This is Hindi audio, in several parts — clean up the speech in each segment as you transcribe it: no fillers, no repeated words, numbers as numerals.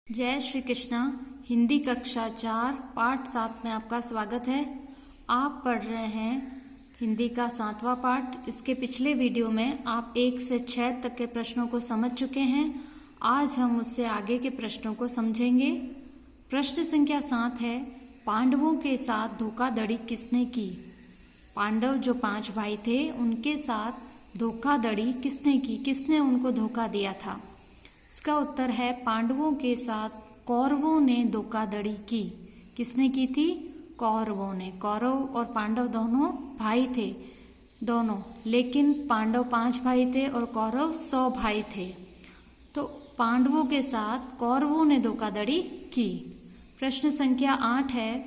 जय श्री कृष्णा। हिंदी कक्षा 4 पाठ 7 में आपका स्वागत है। आप पढ़ रहे हैं हिंदी का 7वां पाठ। इसके पिछले वीडियो में आप 1 से 6 तक के प्रश्नों को समझ चुके हैं। आज हम उससे आगे के प्रश्नों को समझेंगे। प्रश्न संख्या 7 है, पांडवों के साथ धोखाधड़ी किसने की? पांडव जो 5 भाई थे उनके साथ धोखाधड़ी किसने की? किसने उनको धोखा दिया था? इसका उत्तर है पांडवों के साथ कौरवों ने धोखाधड़ी की। किसने की थी? कौरवों ने। कौरव और पांडव दोनों भाई थे दोनों, लेकिन पांडव 5 भाई थे और कौरव 100 भाई थे। तो पांडवों के साथ कौरवों ने धोखाधड़ी की। प्रश्न संख्या 8 है,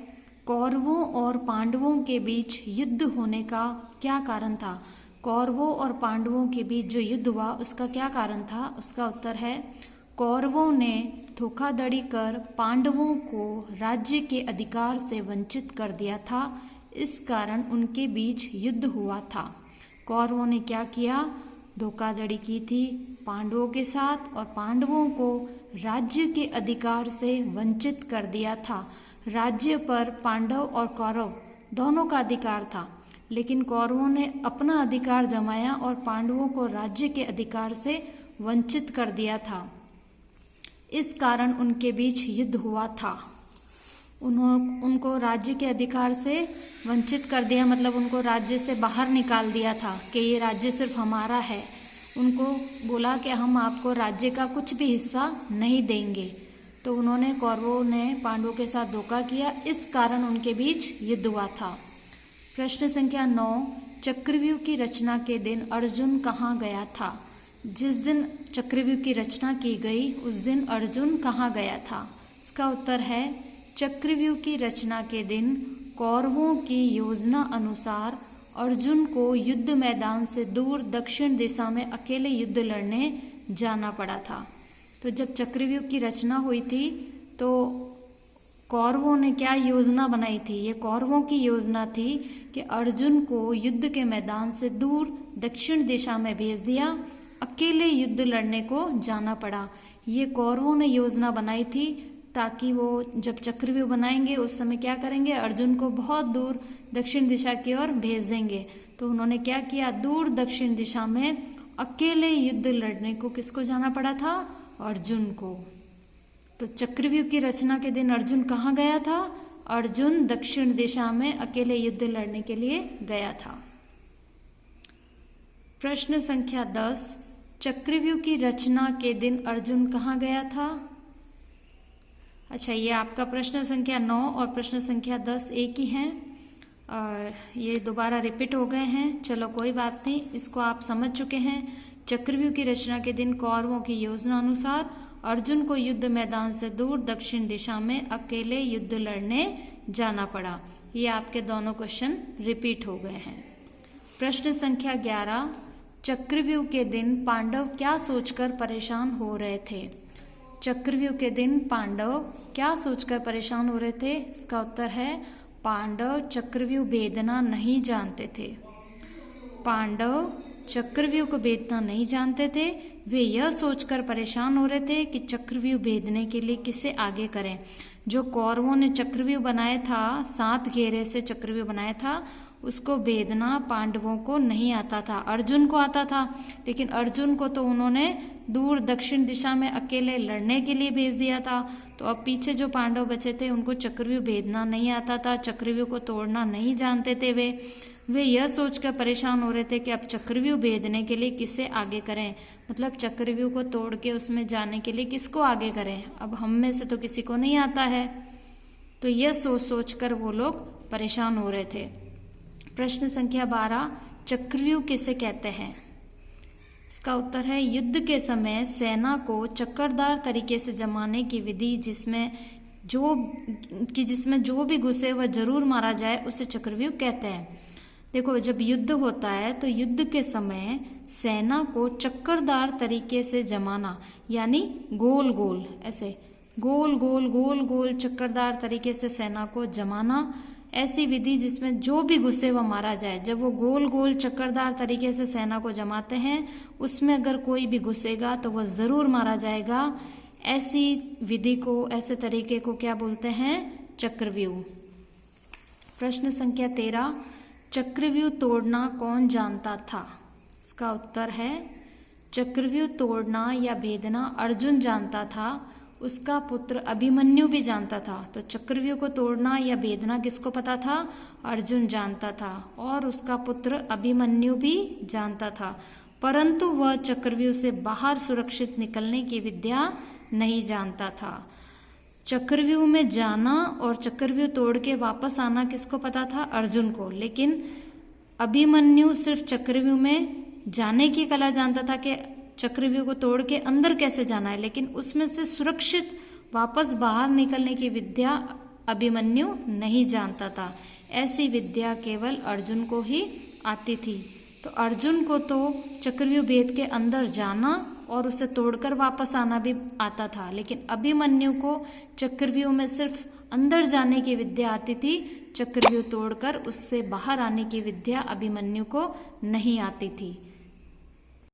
कौरवों और पांडवों के बीच युद्ध होने का क्या कारण था? कौरवों और पांडवों के बीच जो युद्ध हुआ उसका क्या कारण था? उसका उत्तर है कौरवों ने धोखाधड़ी कर पांडवों को राज्य के अधिकार से वंचित कर दिया था। इस कारण उनके बीच युद्ध हुआ था। कौरवों ने क्या किया? धोखाधड़ी की थी पांडवों के साथ और पांडवों को राज्य के अधिकार से वंचित कर दिया था। राज्य पर पांडव और कौरव दोनों का अधिकार था, लेकिन कौरवों ने अपना अधिकार जमाया और पांडवों को राज्य के अधिकार से वंचित कर दिया था। इस कारण उनके बीच युद्ध हुआ था। उनको राज्य के अधिकार से वंचित कर दिया, मतलब उनको राज्य से बाहर निकाल दिया था कि ये राज्य सिर्फ हमारा है। उनको बोला कि हम आपको राज्य का कुछ भी हिस्सा नहीं देंगे। तो उन्होंने कौरवों ने पांडवों के साथ धोखा किया, इस कारण उनके बीच युद्ध हुआ था। प्रश्न संख्या 9, चक्रव्यूह की रचना के दिन अर्जुन कहाँ गया था? जिस दिन चक्रव्यूह की रचना की गई उस दिन अर्जुन कहाँ गया था? इसका उत्तर है चक्रव्यूह की रचना के दिन कौरवों की योजना अनुसार अर्जुन को युद्ध मैदान से दूर दक्षिण दिशा में अकेले युद्ध लड़ने जाना पड़ा था। तो जब चक्रव्यूह की रचना हुई थी तो कौरवों ने क्या योजना बनाई थी? ये कौरवों की योजना थी कि अर्जुन को युद्ध के मैदान से दूर दक्षिण दिशा में भेज दिया, अकेले युद्ध लड़ने को जाना पड़ा। ये कौरवों ने योजना बनाई थी ताकि वो जब चक्रव्यूह बनाएंगे उस समय क्या करेंगे? अर्जुन को बहुत दूर दक्षिण दिशा की ओर भेज देंगे। तो उन्होंने क्या किया? दूर दक्षिण दिशा में अकेले युद्ध लड़ने को किसको जाना पड़ा था? अर्जुन को। तो चक्रव्यूह की रचना के दिन अर्जुन कहाँ गया था? अर्जुन दक्षिण दिशा में अकेले युद्ध लड़ने के लिए गया था। प्रश्न संख्या 10, चक्रव्यूह की रचना के दिन अर्जुन कहाँ गया था? अच्छा, ये आपका प्रश्न संख्या 9 और प्रश्न संख्या 10 एक ही हैं। ये दोबारा रिपीट हो गए हैं। चलो कोई बात नहीं, इसको आप समझ चुके हैं। चक्रव्यूह की रचना के दिन कौरवों की योजना अनुसार अर्जुन को युद्ध मैदान से दूर दक्षिण दिशा में अकेले युद्ध लड़ने जाना पड़ा। ये आपके दोनों क्वेश्चन रिपीट हो गए हैं। प्रश्न संख्या 11, चक्रव्यूह के दिन पांडव क्या सोचकर परेशान हो रहे थे? चक्रव्यूह के दिन पांडव क्या सोचकर परेशान हो रहे थे? इसका उत्तर है पांडव चक्रव्यूह भेदना नहीं जानते थे। पांडव चक्रव्यूह को भेदना नहीं जानते थे। वे यह सोचकर परेशान हो रहे थे कि चक्रव्यूह भेदने के लिए किसे आगे करें। जो कौरवों ने चक्रव्यूह बनाया था, 7 घेरे से चक्रव्यूह बनाया था, उसको भेदना पांडवों को नहीं आता था। अर्जुन को आता था, लेकिन अर्जुन को तो उन्होंने दूर दक्षिण दिशा में अकेले लड़ने के लिए भेज दिया था। तो अब पीछे जो पांडव बचे थे उनको चक्रव्यूह भेदना नहीं आता था, चक्रव्यूह को तोड़ना नहीं जानते थे। वे यह सोचकर परेशान हो रहे थे कि अब चक्रव्यूह भेदने के लिए किसे आगे करें, मतलब चक्रव्यूह को तोड़ के उसमें जाने के लिए किसको आगे करें। अब हम में से तो किसी को नहीं आता है। तो यह सोच कर वो लोग परेशान हो रहे थे। प्रश्न संख्या 12, चक्रव्यूह किसे कहते हैं? इसका उत्तर है युद्ध के समय सेना को चक्करदार तरीके से जमाने की विधि जिसमें जो भी घुसे वह जरूर मारा जाए, उसे चक्रव्यूह कहते हैं। देखो, जब युद्ध होता है तो युद्ध के समय सेना को चक्करदार तरीके से जमाना, यानी गोल गोल ऐसे गोल गोल चक्करदार तरीके से सेना को जमाना, ऐसी विधि जिसमें जो भी घुसे वह मारा जाए। जब वो गोल गोल चक्करदार तरीके से सेना को जमाते हैं, उसमें अगर कोई भी घुसेगा तो वह ज़रूर मारा जाएगा। ऐसी विधि को, ऐसे तरीके को क्या बोलते हैं? चक्रव्यूह। प्रश्न संख्या 13, चक्रव्यूह तोड़ना कौन जानता था? इसका उत्तर है चक्रव्यूह तोड़ना या भेदना अर्जुन जानता था, उसका पुत्र अभिमन्यु भी जानता था। तो चक्रव्यूह को तोड़ना या भेदना किसको पता था? अर्जुन जानता था और उसका पुत्र अभिमन्यु भी जानता था, परंतु वह चक्रव्यूह से बाहर सुरक्षित निकलने की विद्या नहीं जानता था। चक्रव्यूह में जाना और चक्रव्यूह तोड़ के वापस आना किसको पता था? अर्जुन को। लेकिन अभिमन्यु सिर्फ चक्रव्यूह में जाने की कला जानता था कि चक्रव्यूह को तोड़ के अंदर कैसे जाना है, लेकिन उसमें से सुरक्षित वापस बाहर निकलने की विद्या अभिमन्यु नहीं जानता था। ऐसी विद्या केवल अर्जुन को ही आती थी। तो अर्जुन को तो चक्रव्यूह भेद के अंदर जाना और उसे तोड़कर वापस आना भी आता था, लेकिन अभिमन्यु को चक्रव्यूह में सिर्फ अंदर जाने की विद्या आती थी, चक्रव्यूह तोड़कर उससे बाहर आने की विद्या अभिमन्यु को नहीं आती थी।